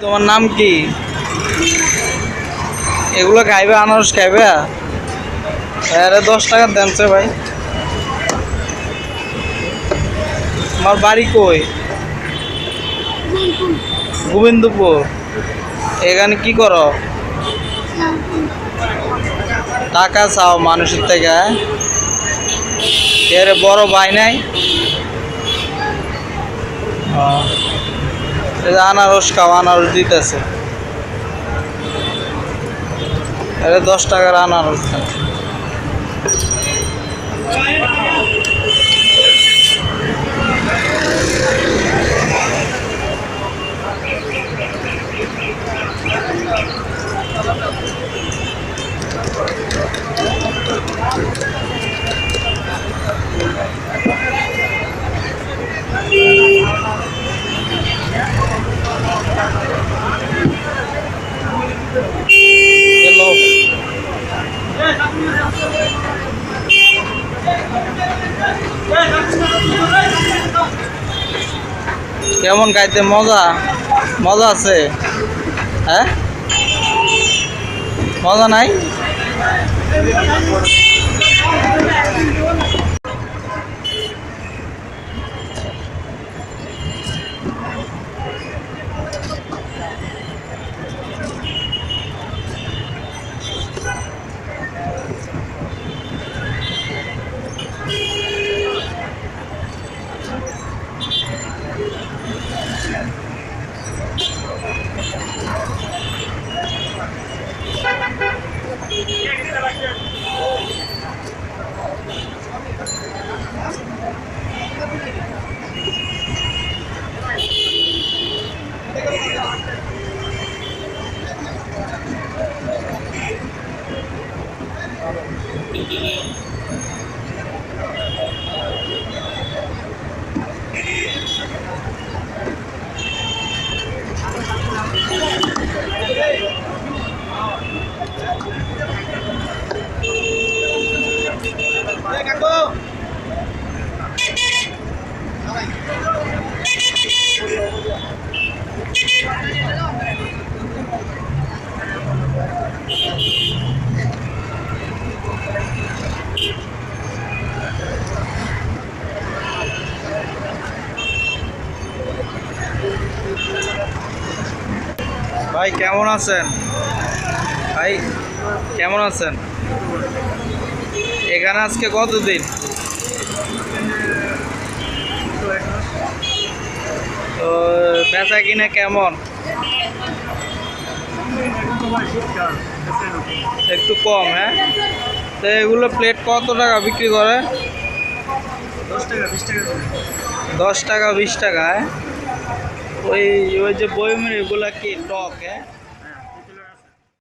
তোমার নাম কি? এগুলো খাইবে? আনারস খাইবে? আরে 10 টাকা দেনছে ভাই। আমার বাড়ি কই? গোবিন্দপুর। এখানে কি করো? টাকা চাও মানুষের থেকে? এর বড় ভাই নাই? আনারস খাও, আনারস দিতেছে। 10 টাকার আনারস খাও। কেমন খাইতে? মজা? মজা আছে? হ্যাঁ, মজা নাই? ভাই কেমন আছেন? ভাই কেমন আছেন? এখানে আজকে কতদিন? তো বেচা কিনা কেমন? একটু কম, হ্যাঁ। তো এগুলো প্লেট কত টাকা বিক্রি করে? 10 টাকা 20 টাকা। 10 টাকা 20 টাকা, হ্যাঁ। ওই ওই যে বয়মের এগুলা কি টক, হ্যাঁ?